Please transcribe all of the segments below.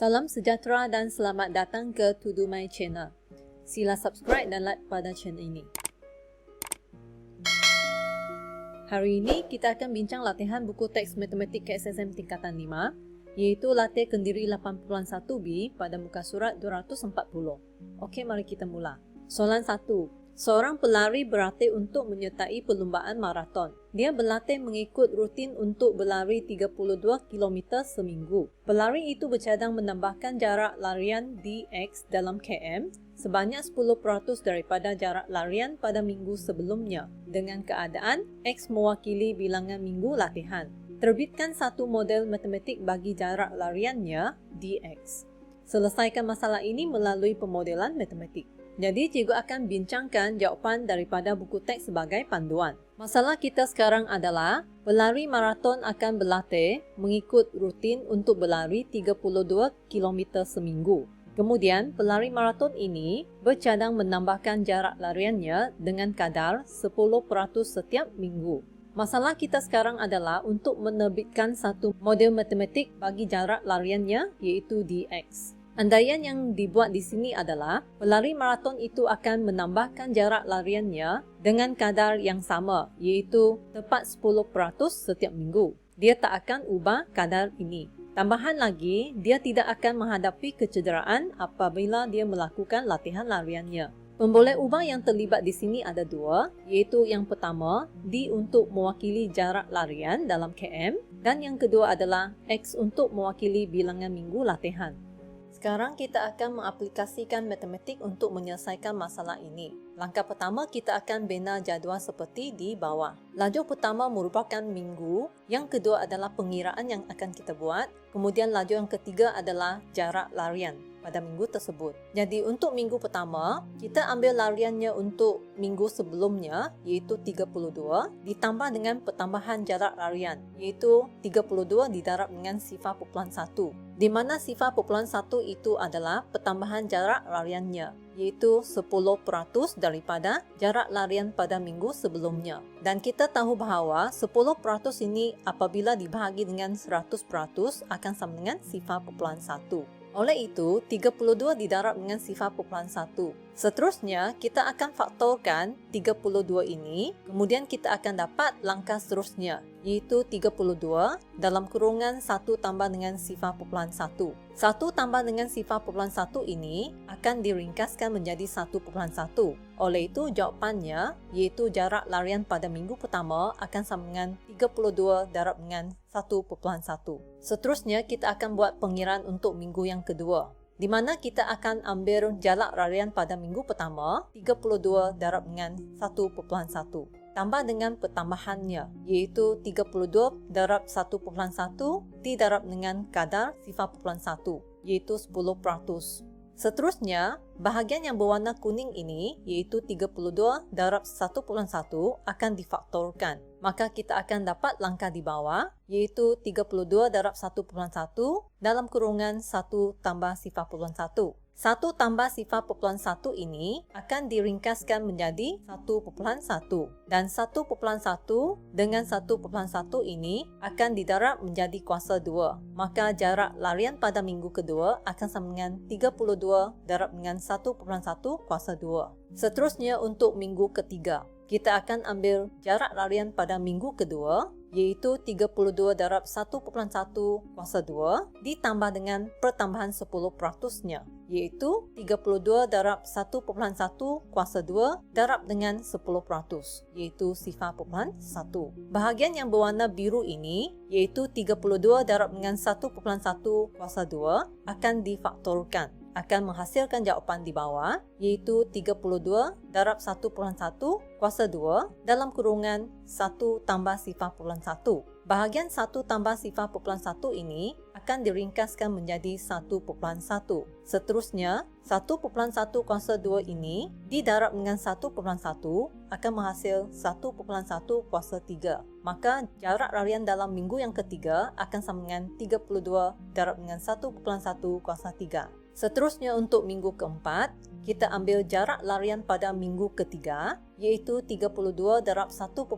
Salam sejahtera dan selamat datang ke To Do My Channel. Sila subscribe dan like pada channel ini. Hari ini kita akan bincang latihan buku teks matematik KSSM tingkatan 5, iaitu latih kendiri 8.1b pada muka surat 240. Okey, mari kita mula. Soalan 1. Seorang pelari berlatih untuk menyertai perlumbaan maraton. Dia berlatih mengikut rutin untuk berlari 32 km seminggu. Pelari itu bercadang menambahkan jarak larian dx dalam km sebanyak 10% daripada jarak larian pada minggu sebelumnya dengan keadaan x mewakili bilangan minggu latihan. Terbitkan satu model matematik bagi jarak lariannya dx. Selesaikan masalah ini melalui pemodelan matematik. Jadi, cikgu akan bincangkan jawapan daripada buku teks sebagai panduan. Masalah kita sekarang adalah, pelari maraton akan berlatih mengikut rutin untuk berlari 32 km seminggu. Kemudian, pelari maraton ini bercadang menambahkan jarak lariannya dengan kadar 10% setiap minggu. Masalah kita sekarang adalah untuk menerbitkan satu model matematik bagi jarak lariannya, iaitu dx. Andaian yang dibuat di sini adalah pelari maraton itu akan menambahkan jarak lariannya dengan kadar yang sama, iaitu tepat 10% setiap minggu. Dia tak akan ubah kadar ini. Tambahan lagi, dia tidak akan menghadapi kecederaan apabila dia melakukan latihan lariannya. Pemboleh ubah yang terlibat di sini ada dua, iaitu yang pertama, D untuk mewakili jarak larian dalam km, dan yang kedua adalah X untuk mewakili bilangan minggu latihan. Sekarang kita akan mengaplikasikan matematik untuk menyelesaikan masalah ini. Langkah pertama, kita akan bina jadual seperti di bawah. Lajur pertama merupakan minggu, yang kedua adalah pengiraan yang akan kita buat, kemudian lajur yang ketiga adalah jarak larian pada minggu tersebut. Jadi untuk minggu pertama, kita ambil lariannya untuk minggu sebelumnya, iaitu 32, ditambah dengan pertambahan jarak larian, iaitu 32 didarab dengan 0.1, di mana 0.1 itu adalah pertambahan jarak lariannya, iaitu 10% daripada jarak larian pada minggu sebelumnya. Dan kita tahu bahawa 10% ini apabila dibahagi dengan 100% akan sama dengan 0.1. Oleh itu, 32 didarab dengan 0.1. Seterusnya, kita akan faktorkan 32 ini, kemudian kita akan dapat langkah seterusnya, iaitu 32 dalam kurungan 1 tambah dengan 0.1. 1 tambah dengan 0.1 ini akan diringkaskan menjadi 1.1. Oleh itu, jawapannya, iaitu jarak larian pada minggu pertama akan sama dengan 32 darab dengan 1.1. Seterusnya, kita akan buat pengiraan untuk minggu yang kedua, di mana kita akan ambil jarak larian pada minggu pertama, 32 darab dengan 1.1. Tambah dengan pertambahannya, iaitu 32 darab 1.1 didarab dengan kadar 0.1, iaitu 10%. Seterusnya, bahagian yang berwarna kuning ini, iaitu 32 darab 1.1 akan difaktorkan. Maka kita akan dapat langkah di bawah, iaitu 32 darab 1.1 dalam kurungan 1 tambah 0.1. 1 tambah 0.1 ini akan diringkaskan menjadi 1.1. Dan 1.1 dengan 1.1 ini akan didarab menjadi kuasa 2. Maka jarak larian pada minggu kedua akan sama dengan 32 darab dengan 1.1 kuasa 2. Seterusnya untuk minggu ketiga, kita akan ambil jarak larian pada minggu kedua, iaitu 32 darab 1.1 kuasa 2 ditambah dengan pertambahan 10%-nya, iaitu 32 darab 1.1 kuasa 2 darab dengan 10%, iaitu 0.1. Bahagian yang berwarna biru ini, iaitu 32 darab dengan 1.1 kuasa 2 akan difaktorkan, akan menghasilkan jawapan di bawah, iaitu 32 darab 1.1 kuasa 2 dalam kurungan 1 tambah 0.1. Bahagian 1 tambah 0.1 ini akan diringkaskan menjadi 1.1. Seterusnya, 1.1 kuasa 2 ini didarab dengan 1.1 akan menghasil 1.1 kuasa 3. Maka jarak larian dalam minggu yang ketiga akan sama dengan 32 darab dengan 1.1 kuasa 3. Seterusnya untuk minggu keempat, kita ambil jarak larian pada minggu ketiga, iaitu 32 darab 1.1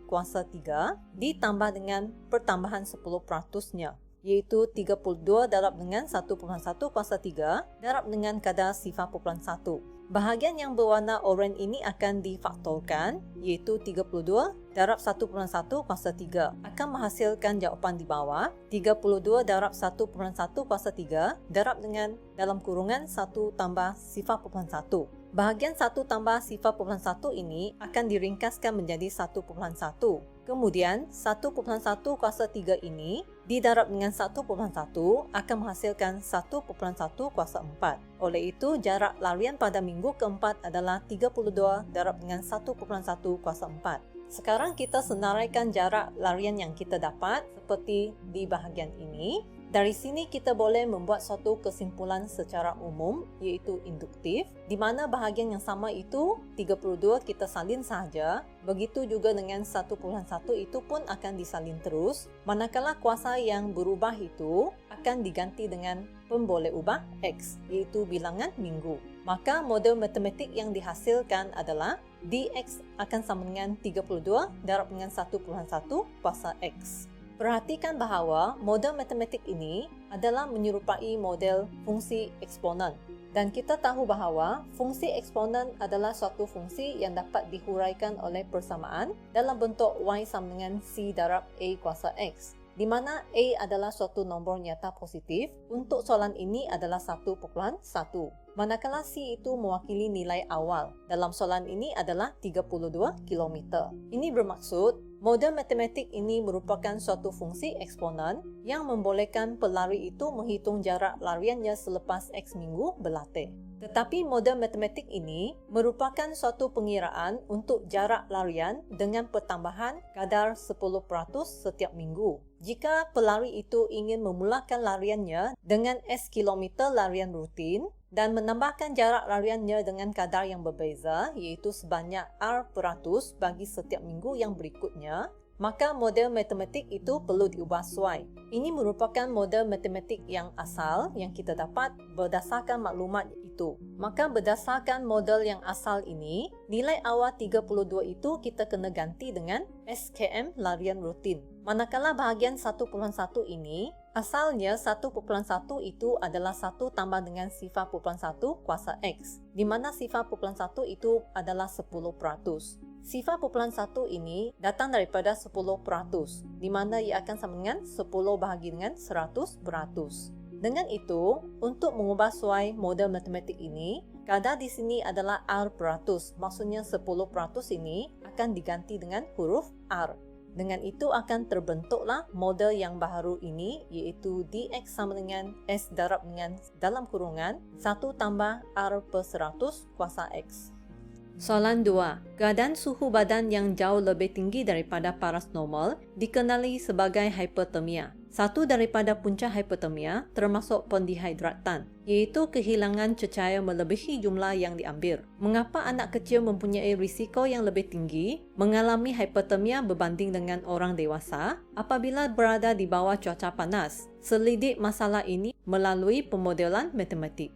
kuasa 3 ditambah dengan pertambahan 10%-nya, iaitu 32 darab dengan 1/1 kuasa 3 darab dengan kadar 0.1. Bahagian yang berwarna oranye ini akan difaktorkan, iaitu 32 darab 1/1 kuasa 3 akan menghasilkan jawapan di bawah 32 darab 1/1 kuasa 3 darab dengan dalam kurungan 1 tambah 0.1. Bahagian 1 tambah 0.1 ini akan diringkaskan menjadi 1/1. Kemudian 1/1 kuasa 3 ini didarab dengan 1/1 akan menghasilkan 1/1 kuasa 4. Oleh itu, jarak larian pada minggu keempat adalah 32 darab dengan 1/1 kuasa 4. Sekarang kita senaraikan jarak larian yang kita dapat seperti di bahagian ini. Dari sini kita boleh membuat suatu kesimpulan secara umum, iaitu induktif, di mana bahagian yang sama itu 32 kita salin sahaja. Begitu juga dengan 1/1 itu pun akan disalin terus, manakala kuasa yang berubah itu akan diganti dengan pemboleh ubah X, iaitu bilangan minggu. Maka model matematik yang dihasilkan adalah dx akan sama dengan 32 darab dengan 1/1 kuasa X. Perhatikan bahawa model matematik ini adalah menyerupai model fungsi eksponen. Dan kita tahu bahawa fungsi eksponen adalah suatu fungsi yang dapat dihuraikan oleh persamaan dalam bentuk y sama dengan c darab a kuasa x, di mana a adalah suatu nombor nyata positif. Untuk soalan ini adalah 1/1, manakala c itu mewakili nilai awal. Dalam soalan ini adalah 32 km. Ini bermaksud model matematik ini merupakan suatu fungsi eksponen yang membolehkan pelari itu menghitung jarak lariannya selepas X minggu berlatih. Tetapi model matematik ini merupakan suatu pengiraan untuk jarak larian dengan pertambahan kadar 10% setiap minggu. Jika pelari itu ingin memulakan lariannya dengan S kilometer larian rutin dan menambahkan jarak lariannya dengan kadar yang berbeza, iaitu sebanyak R% bagi setiap minggu yang berikutnya, maka model matematik itu perlu diubah sesuai. Ini merupakan model matematik yang asal yang kita dapat berdasarkan maklumat itu. Maka berdasarkan model yang asal ini, nilai awal 32 itu kita kena ganti dengan SKM larian rutin. Manakala bahagian 1/1 ini, asalnya 1/1 itu adalah 1 tambah dengan 0.1 kuasa X, di mana 0.1 itu adalah 10%. 0.1 ini datang daripada 10%, di mana ia akan sama dengan 10 bahagi dengan 100%. Dengan itu, untuk mengubah sesuai model matematik ini, kadar di sini adalah R%, maksudnya 10% ini akan diganti dengan huruf R. Dengan itu akan terbentuklah model yang baru ini, iaitu dx sama dengan S darab dengan dalam kurungan 1 tambah R/100 kuasa X. Soalan 2. Keadaan suhu badan yang jauh lebih tinggi daripada paras normal dikenali sebagai hipertermia. Satu daripada punca hipertermia termasuk pendehidratan, iaitu kehilangan cecahaya melebihi jumlah yang diambil. Mengapa anak kecil mempunyai risiko yang lebih tinggi mengalami hipertermia berbanding dengan orang dewasa apabila berada di bawah cuaca panas? Selidik masalah ini melalui pemodelan matematik.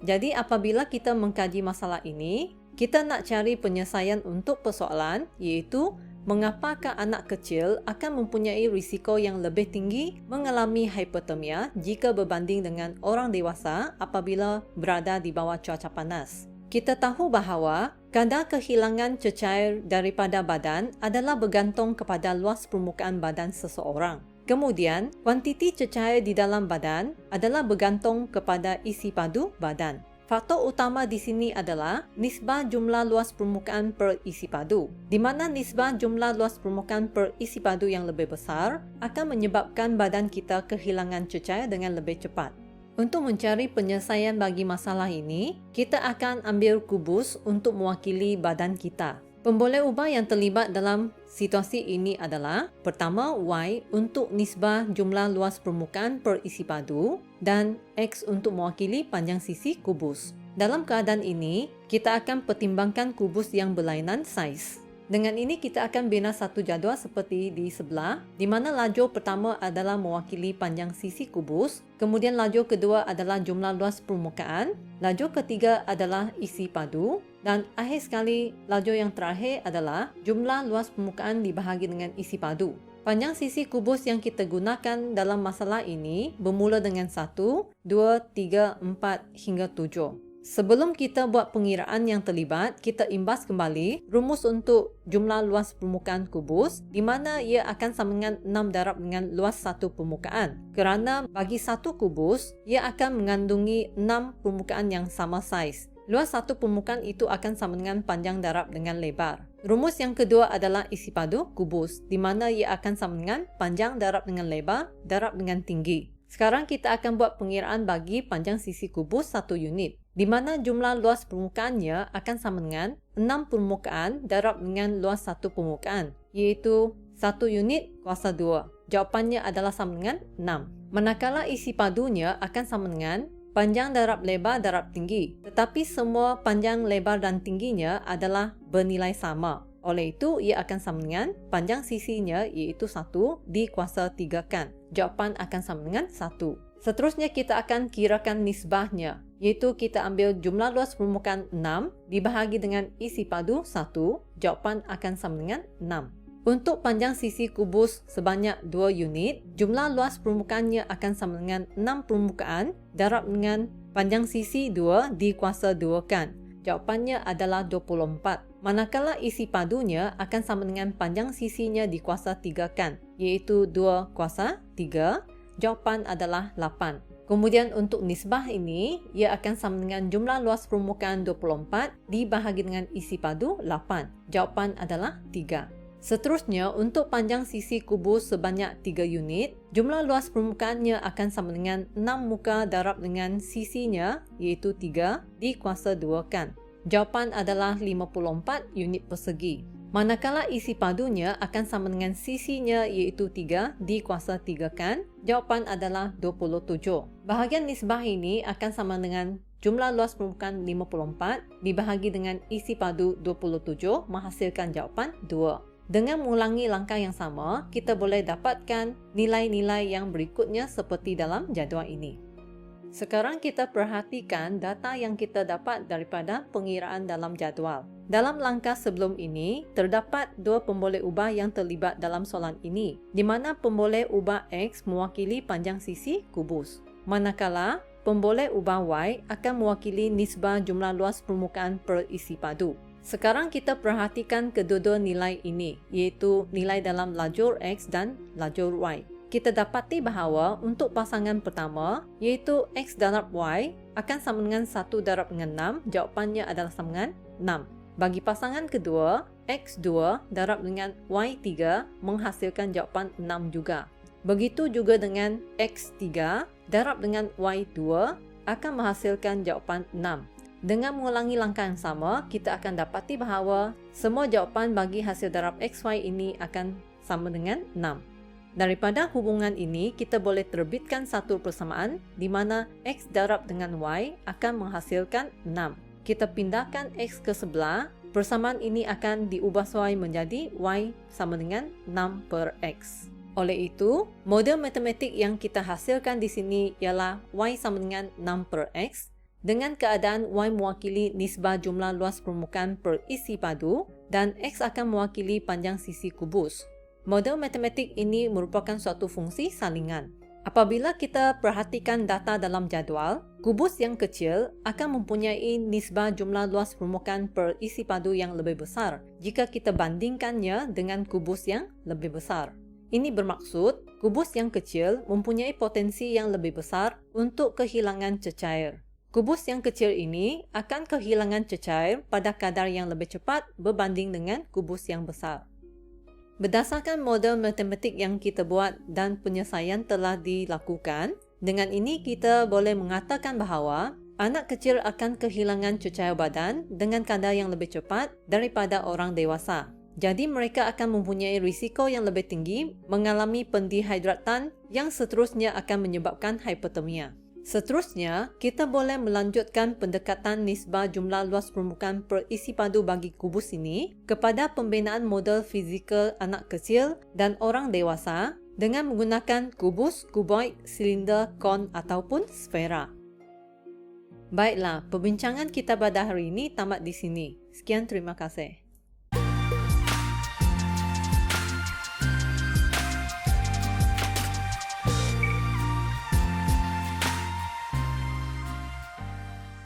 Jadi apabila kita mengkaji masalah ini, kita nak cari penyelesaian untuk persoalan, iaitu mengapakah anak kecil akan mempunyai risiko yang lebih tinggi mengalami hipertermia jika berbanding dengan orang dewasa apabila berada di bawah cuaca panas. Kita tahu bahawa kadar kehilangan cecair daripada badan adalah bergantung kepada luas permukaan badan seseorang. Kemudian, kuantiti cecair di dalam badan adalah bergantung kepada isi padu badan. Faktor utama di sini adalah nisbah jumlah luas permukaan per isi padu, di mana nisbah jumlah luas permukaan per isi padu yang lebih besar akan menyebabkan badan kita kehilangan cecair dengan lebih cepat. Untuk mencari penyelesaian bagi masalah ini, kita akan ambil kubus untuk mewakili badan kita. Pemboleh ubah yang terlibat dalam situasi ini adalah pertama Y untuk nisbah jumlah luas permukaan per isi padu dan X untuk mewakili panjang sisi kubus. Dalam keadaan ini, kita akan pertimbangkan kubus yang berlainan saiz. Dengan ini kita akan bina satu jadual seperti di sebelah, di mana lajur pertama adalah mewakili panjang sisi kubus, kemudian lajur kedua adalah jumlah luas permukaan, lajur ketiga adalah isi padu, dan akhir sekali lajur yang terakhir adalah jumlah luas permukaan dibahagi dengan isi padu. Panjang sisi kubus yang kita gunakan dalam masalah ini bermula dengan 1, 2, 3, 4 hingga 7. Sebelum kita buat pengiraan yang terlibat, kita imbas kembali rumus untuk jumlah luas permukaan kubus di mana ia akan sama dengan 6 darab dengan luas satu permukaan. Kerana bagi satu kubus, ia akan mengandungi 6 permukaan yang sama saiz. Luas satu permukaan itu akan sama dengan panjang darab dengan lebar. Rumus yang kedua adalah isi padu kubus, di mana ia akan sama dengan panjang darab dengan lebar, darab dengan tinggi. Sekarang kita akan buat pengiraan bagi panjang sisi kubus 1 unit, di mana jumlah luas permukaannya akan sama dengan 6 permukaan darab dengan luas satu permukaan, iaitu 1 unit kuasa 2. Jawapannya adalah sama dengan 6. Manakala isi padunya akan sama dengan panjang darab lebar darab tinggi, tetapi semua panjang lebar dan tingginya adalah bernilai sama. Oleh itu, ia akan sama dengan panjang sisinya iaitu 1 dikuasa 3kan. Jawapan akan sama dengan 1. Seterusnya kita akan kirakan nisbahnya, iaitu kita ambil jumlah luas permukaan 6 dibahagi dengan isi padu 1, jawapan akan sama dengan 6. Untuk panjang sisi kubus sebanyak 2 unit, jumlah luas permukaannya akan sama dengan 6 permukaan darab dengan panjang sisi 2 dikuasa 2 kan. Jawapannya adalah 24. Manakala isi padunya akan sama dengan panjang sisinya dikuasa 3 kan, iaitu 2 kuasa 3. Jawapan adalah 8. Kemudian untuk nisbah ini, ia akan sama dengan jumlah luas permukaan 24 dibahagi dengan isi padu 8. Jawapan adalah 3. Seterusnya, untuk panjang sisi kubus sebanyak 3 unit, jumlah luas permukaannya akan sama dengan 6 muka darab dengan sisinya, iaitu 3 dikuasa 2 kan. Jawapan adalah 54 unit persegi. Manakala isi padunya akan sama dengan sisinya, iaitu 3 dikuasa 3 kan, jawapan adalah 27. Bahagian nisbah ini akan sama dengan jumlah luas permukaan 54 dibahagi dengan isi padu 27 menghasilkan jawapan 2. Dengan mengulangi langkah yang sama, kita boleh dapatkan nilai-nilai yang berikutnya seperti dalam jadual ini. Sekarang kita perhatikan data yang kita dapat daripada pengiraan dalam jadual. Dalam langkah sebelum ini, terdapat 2 pemboleh ubah yang terlibat dalam soalan ini, di mana pemboleh ubah X mewakili panjang sisi kubus. Manakala pemboleh ubah Y akan mewakili nisbah jumlah luas permukaan per isi padu. Sekarang kita perhatikan kedua-dua nilai ini, iaitu nilai dalam lajur X dan lajur Y. Kita dapati bahawa untuk pasangan pertama, iaitu X darab Y, akan sama dengan 1 darab dengan 6, jawapannya adalah sama dengan 6. Bagi pasangan kedua, X2 darab dengan Y3 menghasilkan jawapan 6 juga. Begitu juga dengan X3 darab dengan Y2 akan menghasilkan jawapan 6. Dengan mengulangi langkah yang sama, kita akan dapati bahawa semua jawapan bagi hasil darab XY ini akan sama dengan 6. Daripada hubungan ini, kita boleh terbitkan satu persamaan di mana X darab dengan Y akan menghasilkan 6. Kita pindahkan X ke sebelah, persamaan ini akan diubah sesuai menjadi Y sama dengan 6 per X. Oleh itu, model matematik yang kita hasilkan di sini ialah Y sama dengan 6 per X, dengan keadaan Y mewakili nisbah jumlah luas permukaan per isi padu dan X akan mewakili panjang sisi kubus. Model matematik ini merupakan suatu fungsi salingan. Apabila kita perhatikan data dalam jadual, kubus yang kecil akan mempunyai nisbah jumlah luas permukaan per isi padu yang lebih besar jika kita bandingkannya dengan kubus yang lebih besar. Ini bermaksud, kubus yang kecil mempunyai potensi yang lebih besar untuk kehilangan cecair. Kubus yang kecil ini akan kehilangan cecair pada kadar yang lebih cepat berbanding dengan kubus yang besar. Berdasarkan model matematik yang kita buat dan penyelesaian telah dilakukan, dengan ini kita boleh mengatakan bahawa anak kecil akan kehilangan cecair badan dengan kadar yang lebih cepat daripada orang dewasa. Jadi mereka akan mempunyai risiko yang lebih tinggi mengalami pendehidratan yang seterusnya akan menyebabkan hipotermia. Seterusnya, kita boleh melanjutkan pendekatan nisbah jumlah luas permukaan per isi padu bagi kubus ini kepada pembinaan model fizikal anak kecil dan orang dewasa dengan menggunakan kubus, kuboid, silinder, kon ataupun sfera. Baiklah, perbincangan kita pada hari ini tamat di sini. Sekian, terima kasih.